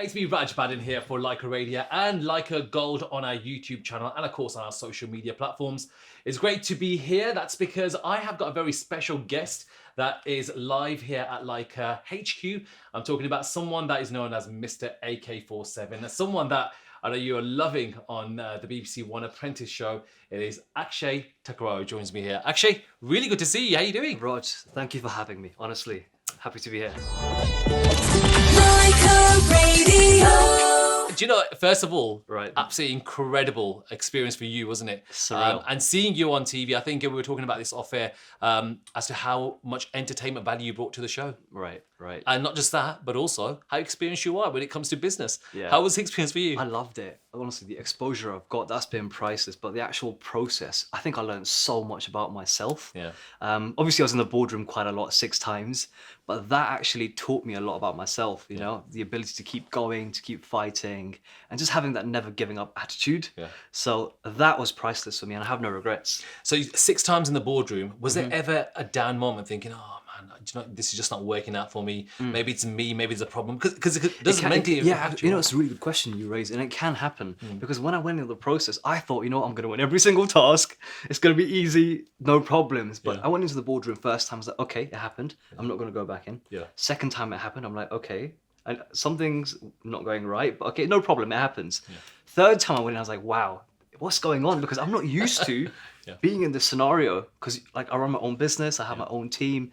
It's me, Raj Baddhan here for Lyca Radio and Lyca Gold on our YouTube channel and of course on our social media platforms. It's great to be here. That's because I have got a very special guest that is live here at Lyca HQ. I'm talking about someone that is known as Mr. AK-47, someone that I know you're loving on the BBC One Apprentice show. It is Akshay Thakrar who joins me here. Akshay, really good to see you. How are you doing? Raj, thank you for having me. Honestly, happy to be here. Lyca Radio. Do you know, first of all, Right. absolutely incredible experience for you, wasn't it? Surreal. And seeing you on TV, I think we were talking about this off air, as to how much entertainment value you brought to the show. Right. And not just that, but also how experienced you are when it comes to business. Yeah. How was the experience for you? I loved it. Honestly, the exposure I've got, that's been priceless. But the actual process, I think I learned so much about myself. Yeah. Obviously, I was in the boardroom quite a lot, 6 times. But that actually taught me a lot about myself, you know, the ability to keep going, to keep fighting, and just having that never giving up attitude. Yeah. So that was priceless for me, and I have no regrets. So 6 times in the boardroom, was there ever a down moment thinking, oh man, do you know, this is just not working out for me. Maybe it's me, maybe it's a problem. Because it doesn't mentally affect you know, it's a really good question you raised, and it can happen. Because when I went into the process, I thought, you know, I'm going to win every single task. It's going to be easy, no problems. But I went into the boardroom first time, I was like, okay, it happened. I'm not going to go back in. Yeah. Second time it happened, I'm like, okay, and something's not going right, but okay, no problem, it happens. Third time I went in, I was like, wow, what's going on? Because I'm not used to being in this scenario. Because like I run my own business, I have my own team.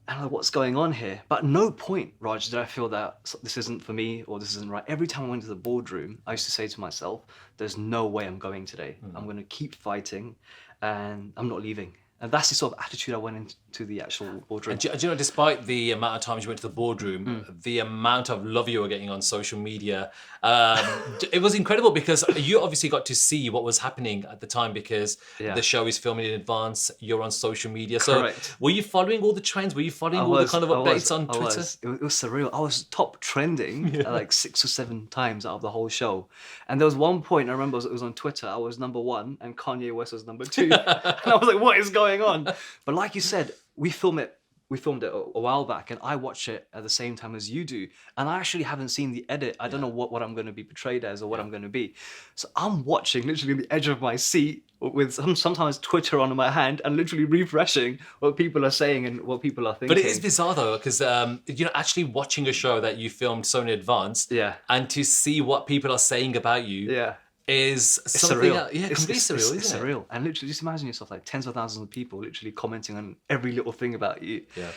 And I'm like, what's going on here? But at no point, Raj, did I feel that this isn't for me or this isn't right. Every time I went to the boardroom, I used to say to myself, there's no way I'm going today. I'm going to keep fighting and I'm not leaving. And that's the sort of attitude I went into the actual boardroom. And do you know, despite the amount of times you went to the boardroom, the amount of love you were getting on social media, it was incredible because you obviously got to see what was happening at the time because the show is filming in advance, you're on social media. So Correct. were you following all the trends? Were you following all the kind of updates on Twitter? It was surreal. I was top trending like 6 or 7 times out of the whole show. And there was one point, I remember it was on Twitter, I was number 1 and Kanye West was number 2. And I was like, what is going on? But like you said, we filmed it a while back and I watch it at the same time as you do. And I actually haven't seen the edit. I don't know what I'm going to be portrayed as or what I'm going to be. So I'm watching literally on the edge of my seat with sometimes Twitter on my hand and literally refreshing what people are saying and what people are thinking. But it is bizarre though, because you know, actually watching a show that you filmed so in advance, and to see what people are saying about you, is something surreal. Completely surreal, isn't it? It's surreal. And literally just imagine yourself like tens of thousands of people literally commenting on every little thing about you. Yeah.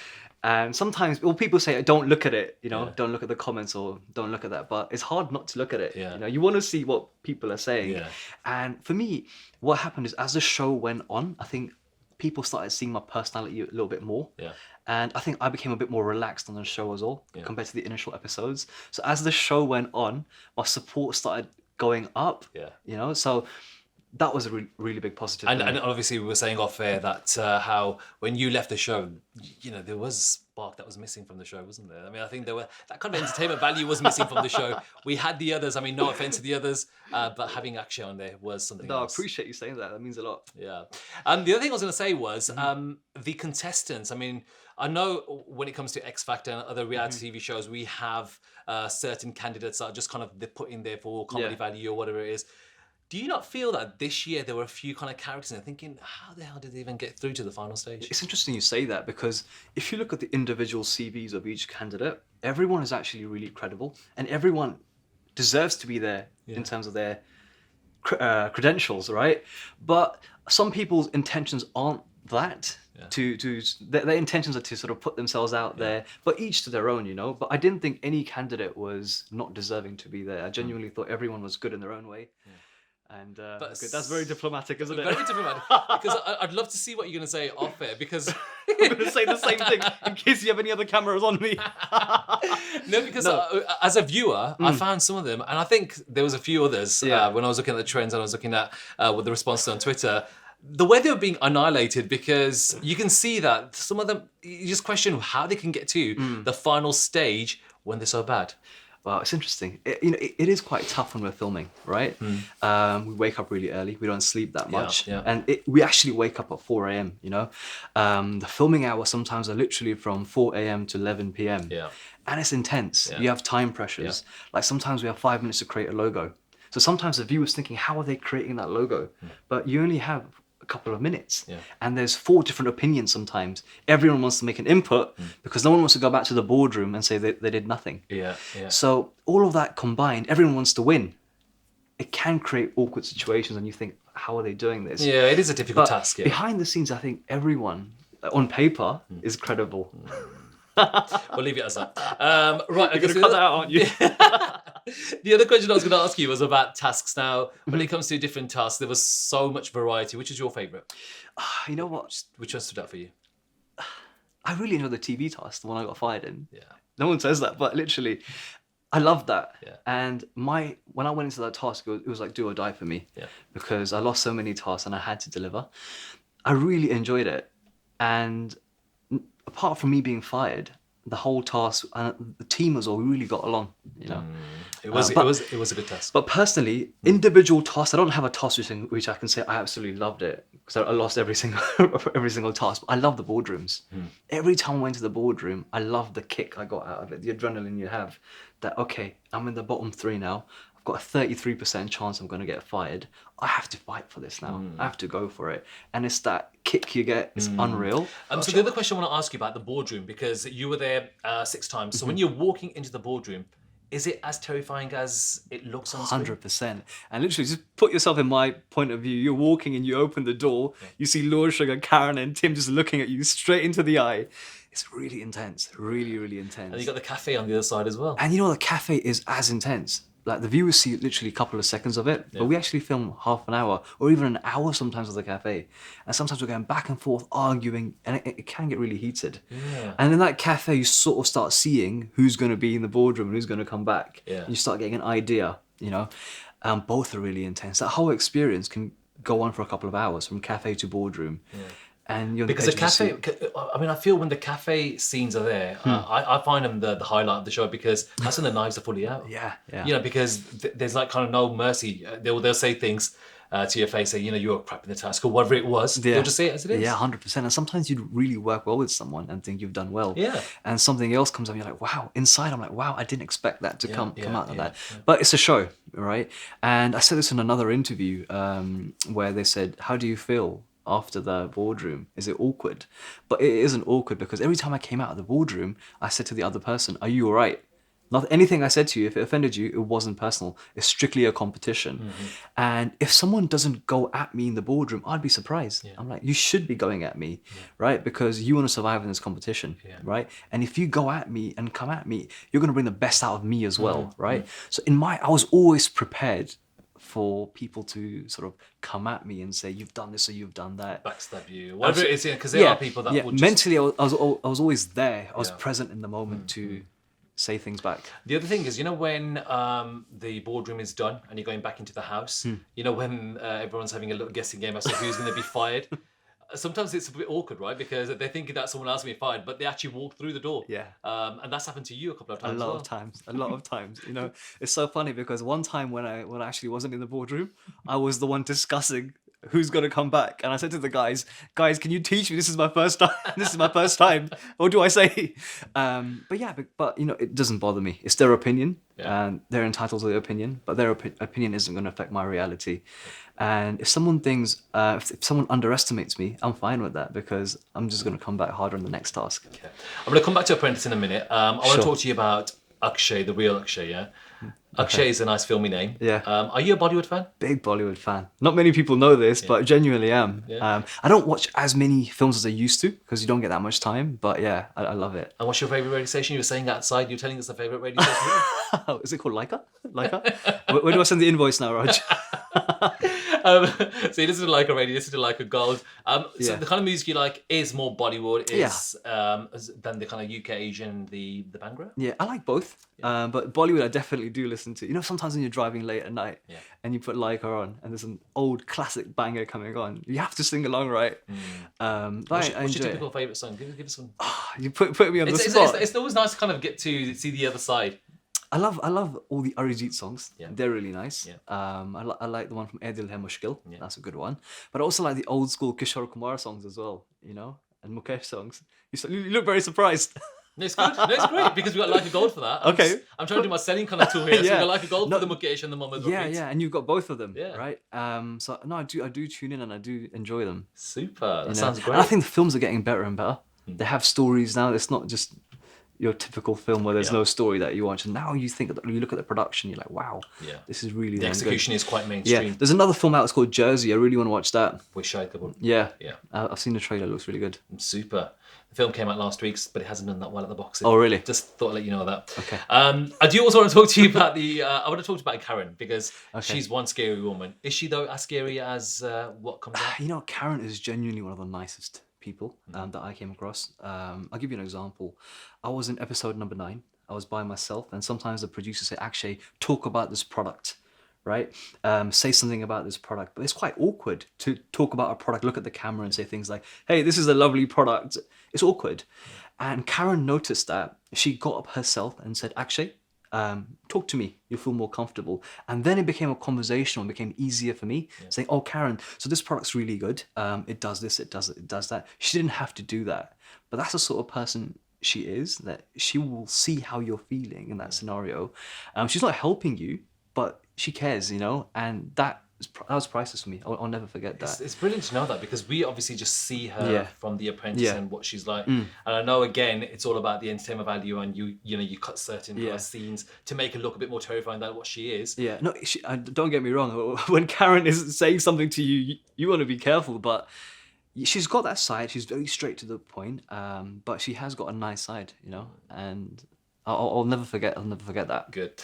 And sometimes, well, people say, don't look at it, you know, don't look at the comments or don't look at that. But it's hard not to look at it. Yeah. You know, you want to see what people are saying. Yeah. And for me, what happened is as the show went on, I think people started seeing my personality a little bit more. Yeah. And I think I became a bit more relaxed on the show as well, compared to the initial episodes. So as the show went on, my support started going up, you know, so that was a really big positive. And obviously we were saying off air that how when you left the show, you know, there was a spark that was missing from the show, wasn't there? I mean, I think that kind of entertainment value was missing from the show. We had the others, I mean, no offense to the others, but having Akshay on there was something else. I appreciate you saying that. That means a lot. Yeah. And the other thing I was going to say was the contestants. I mean, I know when it comes to X Factor and other reality TV shows, we have certain candidates that are just kind of they're put in there for comedy value or whatever it is. Do you not feel that this year there were a few kind of characters and thinking, how the hell did they even get through to the final stage? It's interesting you say that because if you look at the individual CVs of each candidate, everyone is actually really credible and everyone deserves to be there in terms of their credentials, right? But some people's intentions aren't that. Their intentions are to sort of put themselves out there, but each to their own, you know. But I didn't think any candidate was not deserving to be there. I genuinely thought everyone was good in their own way. And good. That's very diplomatic, isn't it? Very diplomatic. Because I'd love to see what you're going to say off air. Because I'm going to say the same thing in case you have any other cameras on me. Because as a viewer, I found some of them, and I think there was a few others when I was looking at the trends and I was looking at what the responses on Twitter. The way they were being annihilated, because you can see that some of them, you just question how they can get to the final stage when they're so bad. Well, it's interesting. It is quite tough when we're filming, right? We wake up really early. We don't sleep that much. Yeah. And we actually wake up at 4 a.m., The filming hours sometimes are literally from 4 a.m. to 11 p.m. Yeah. And it's intense. Yeah. You have time pressures. Like sometimes we have 5 minutes to create a logo. So sometimes the viewer's thinking, how are they creating that logo? But you only have a couple of minutes. Yeah. And there's 4 different opinions sometimes. Everyone wants to make an input because no one wants to go back to the boardroom and say they did nothing. Yeah. So all of that combined, everyone wants to win. It can create awkward situations and you think, how are they doing this? Yeah, it is a difficult task. Yeah. Behind the scenes, I think everyone on paper is credible. We'll leave it as that. Right, You're going to cut that out, aren't you? The other question I was going to ask you was about tasks. Now, when it comes to different tasks, there was so much variety. Which is your favourite? You know what? Which one stood out for you? I really enjoyed the TV task, the one I got fired in. Yeah. No one says that, but literally, I loved that. Yeah. And when I went into that task, it was like do or die for me. Yeah. Because I lost so many tasks and I had to deliver. I really enjoyed it. And apart from me being fired, the whole task and the team as well, we really got along, It was a good task. But personally, individual tasks, I don't have a task which I can say I absolutely loved it because I lost every single task. But I love the boardrooms. Every time I went to the boardroom, I loved the kick I got out of it, the adrenaline you have. That okay, I'm in the bottom 3 now. I've got a 33% chance I'm going to get fired. I have to fight for this now. I have to go for it. And it's that kick you get. It's unreal. So the other question I want to ask you about the boardroom, because you were there 6 times. So when you're walking into the boardroom, is it as terrifying as it looks on screen? 100%. And literally, just put yourself in my point of view. You're walking and you open the door. You see Laura, Sugar, Karen, and Tim just looking at you straight into the eye. It's really intense. Really, really intense. And you got the cafe on the other side as well. And the cafe is as intense. Like the viewers see literally a couple of seconds of it, but we actually film half an hour or even an hour sometimes at the cafe. And sometimes we're going back and forth arguing and it can get really heated. Yeah. And in that cafe, you sort of start seeing who's going to be in the boardroom and who's going to come back. Yeah. And you start getting an idea, Both are really intense. That whole experience can go on for a couple of hours from cafe to boardroom. Yeah. And because the cafe, I feel when the cafe scenes are there, I find them the highlight of the show because that's when the knives are fully out. Yeah. Because there's like kind of no mercy. They'll say things to your face, say, you were crap in the task or whatever it was. They'll just say it as it is. Yeah, 100%. And sometimes you'd really work well with someone and think you've done well. Yeah. And something else comes up and you're like, wow. Inside, I'm like, wow, I didn't expect that to come out of that. But it's a show, right? And I said this in another interview where they said, how do you feel after the boardroom? Is it awkward? But it isn't awkward because every time I came out of the boardroom, I said to the other person, are you all right? Not anything I said to you, if it offended you, it wasn't personal. It's strictly a competition. And if someone doesn't go at me in the boardroom, I'd be surprised. I'm like, you should be going at me, right? Because you want to survive in this competition, right? And if you go at me and come at me, you're going to bring the best out of me as well, right? So I was always prepared for people to sort of come at me and say, you've done this or you've done that. Backstab you. Whatever it is, because there are people that will just... Mentally, I was always there. I was present in the moment to say things back. The other thing is, when the boardroom is done and you're going back into the house, when everyone's having a little guessing game as to who's going to be fired, sometimes it's a bit awkward, right? Because they think that someone else will be fired, but they actually walk through the door. Yeah. And that's happened to you a couple of times. A lot of times. It's so funny because one time when I actually wasn't in the boardroom, I was the one discussing who's going to come back. And I said to the guys, can you teach me? This is my first time. What do I say? But it doesn't bother me. It's their opinion and they're entitled to their opinion, but their opinion isn't going to affect my reality. And if someone thinks, if someone underestimates me, I'm fine with that because I'm just going to come back harder in the next task. Okay. I'm going to come back to Apprentice in a minute. I want to talk to you about Akshay, the real Akshay, yeah? Akshay is a nice filmy name. Yeah. Are you a Bollywood fan? Big Bollywood fan. Not many people know this, but genuinely am. Yeah. I don't watch as many films as I used to because you don't get that much time. But yeah, I love it. And what's your favourite radio station? You were saying outside, you're telling us the favourite radio station. Is it called Lyca? Where do I send the invoice now, Raj? So you listen to Lyca Radio, listen to Lyca Gold. So the kind of music you like is more Bollywood than the kind of UK Asian, the Bhangra? Yeah, I like both. But Bollywood I definitely do listen to. Sometimes when you're driving late at night and you put Lyca on and there's an old classic banger coming on, you have to sing along, right? What's your typical favourite song? Give us one. You put me on the spot. It's always nice to kind of get to see the other side. I love all the Arijit songs. Yeah. They're really nice. Yeah. I like the one from Ae Dil Hai Mushkil. Yeah. That's a good one. But I also like the old school Kishore Kumar songs as well, and Mukesh songs. You look very surprised. No, it's good. No, it's great because we got Like a Gold for that. Okay. I'm trying to do my selling kind of tool here. So we Yeah. got Like a Gold No, for the Mukesh and the Mohammed Yeah, Rafi's. yeah, and you've got both of them, Yeah. right? So no, I do tune in and I do enjoy them. Super. That you know? sounds great. And I think the films are getting better and better. They have stories now. It's not just your typical film where there's no story that you watch. And now you look at the production, you're like, wow, this is really the damn execution good. is quite Yeah, mainstream. there's another film out. It's called Jersey. I really want to watch that. With Shahid Kapoor. Yeah, Yeah. I've seen the trailer. It looks really good. Super. The film came out last week, but it hasn't done that well at the box. Oh, really? Just thought I'd let you know that. Okay. I do also want to talk to you about I want to talk about Karen because Okay. she's one scary woman. Is she though as scary as what comes out? Karen is genuinely one of the nicest people that I came across. I'll give you an example. I was in episode number 9. I was by myself, and sometimes the producers say, Akshay, talk about this product, right? Say something about this product. But it's quite awkward to talk about a product, look at the camera and say things like, hey, this is a lovely product. It's awkward. And Karen noticed that. She got up herself and said, Akshay, talk to me. You'll feel more comfortable. And then it became a conversation. It became easier for me, saying, oh, Karen, so this product's really good. It does this, it does that. She didn't have to do that. But that's the sort of person she is, that she will see how you're feeling in that scenario. She's not helping you, but she cares, and that was priceless for me. I'll never forget that. It's brilliant to know that because we obviously just see her from The Apprentice and what she's like. And I know, again, it's all about the entertainment value and you cut certain kind of scenes to make her look a bit more terrifying than what she is. Yeah, no, don't get me wrong. When Karen is saying something to you, you want to be careful, but she's got that side. She's very straight to the point, but she has got a nice side, and I'll never forget. I'll never forget that. Good.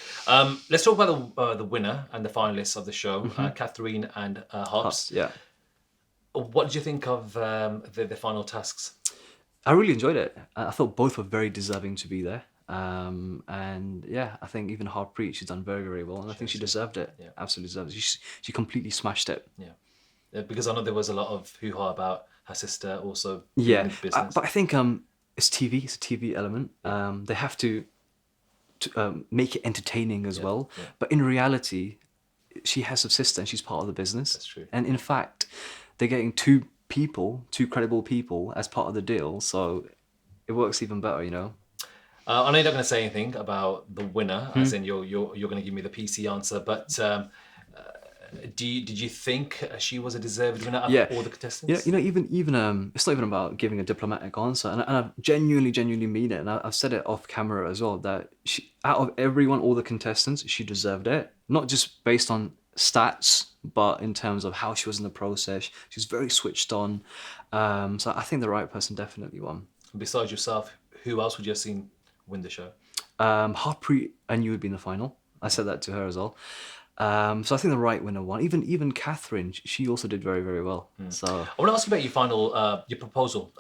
Let's talk about the winner and the finalists of the show, Catherine and Hobbs. Yeah, What did you think of the final tasks? I really enjoyed it. I thought both were very deserving to be there. And yeah, I think even Harpreet, she's done very, very well, and I think she deserved it. Yeah. Absolutely deserved it. She completely smashed it. Yeah. Because I know there was a lot of hoo-ha about her sister also Yeah, in the business. but I think it's TV. It's a TV element. They have to make it entertaining as well. Yeah. But in reality, she has a sister and she's part of the business. That's true. And in fact, they're getting two credible people as part of the deal. So it works even better, I know you're not going to say anything about the winner, as in you're going to give me the PC answer, but did you think she was a deserved winner out of all the contestants? Even it's not even about giving a diplomatic answer, and I genuinely mean it, and I've said it off camera as well, that she, out of everyone, all the contestants, she deserved it, not just based on stats, but in terms of how she was in the process. She's very switched on, so I think the right person definitely won. Besides yourself, who else would you have seen win the show? Harpreet, I knew would be in the final. I said that to her as well. So I think the right winner won. Even Catherine, she also did very, very well. So I want to ask you about your final, your proposal.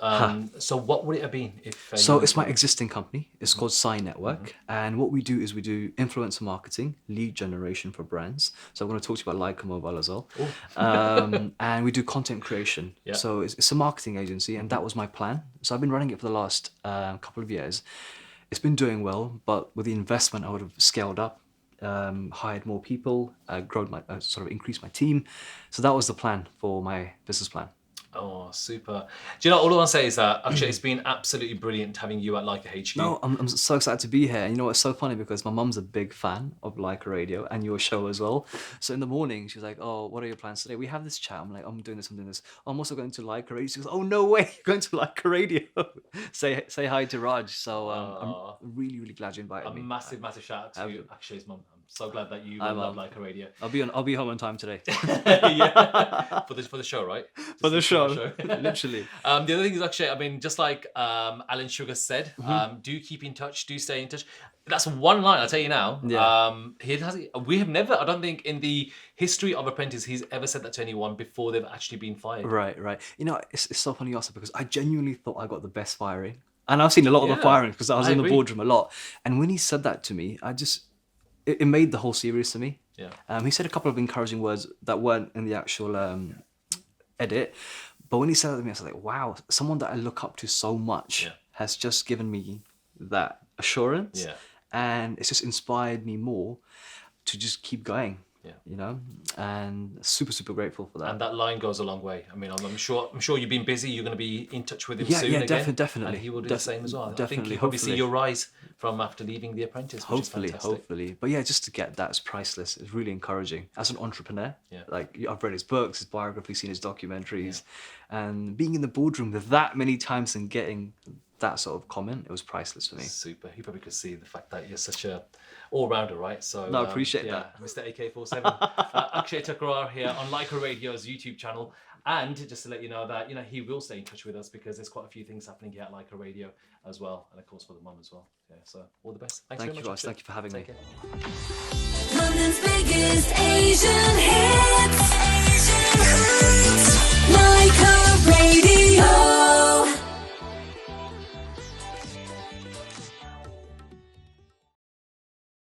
So what would it have been if? So it's my existing company. It's called Psy Network, and what we do is we do influencer marketing, lead generation for brands. So I'm going to talk to you about Lyca Mobile as well, and we do content creation. Yeah. So it's a marketing agency, and that was my plan. So I've been running it for the last couple of years. It's been doing well, but with the investment, I would have scaled up. Hired more people, increased my team. So that was the plan for my business plan. Oh, super. Do you know, all I want to say is that, actually, it's been absolutely brilliant having you at Lyca HQ. No, I'm so excited to be here. And you know what's so funny? Because my mum's a big fan of Lyca Radio and your show as well. So in the morning, she was like, oh, what are your plans today? We have this chat. I'm like, I'm doing this. Oh, I'm also going to Lyca Radio. She goes, oh, no way, you're going to Lyca Radio. say hi to Raj. So I'm really, really glad you invited me. A massive shout out to Akshay's mum. I'm so glad that you love Lyca Radio. I'll be home on time today. Yeah. For the show, right? For the show. Literally. The other thing is, actually, I mean, just like Alan Sugar said, do keep in touch, do stay in touch. That's one line, I'll tell you now. Yeah. We have never, I don't think in the history of Apprentice, he's ever said that to anyone before they've actually been fired. Right. You know, it's so funny also because I genuinely thought I got the best firing. And I've seen a lot of the firings because I was in the boardroom a lot. And when he said that to me, it made the whole series to me. Yeah. He said a couple of encouraging words that weren't in the actual edit. But when he said that to me, I was like, wow, someone that I look up to so much has just given me that assurance. Yeah. and it's just inspired me more to just keep going. Yeah. You know, and super grateful for that. And that line goes a long way. I mean, I'm sure you've been busy. You're going to be in touch with him soon yeah, again. definitely. And he will do the same as well. I think Definitely, you probably see hopefully. your rise from after leaving The Apprentice, which is fantastic. Hopefully. But yeah, just to get that is priceless. It's really encouraging as an entrepreneur. Yeah. Like I've read his books, his biography, seen his documentaries, and being in the boardroom that many times and getting that sort of comment, it was priceless for me. Super. You probably could see the fact that you're such a all-rounder, right? So No, I appreciate that. Mr. AK47. Akshay Thakrar here on Lyca Radio's YouTube channel. And just to let you know that, he will stay in touch with us because there's quite a few things happening here at Lyca Radio as well. And of course for the mum as well. Yeah, so all the best. Thanks very much. Thank you, Raj. Thank you for having me. Take care. London's biggest Asian hit.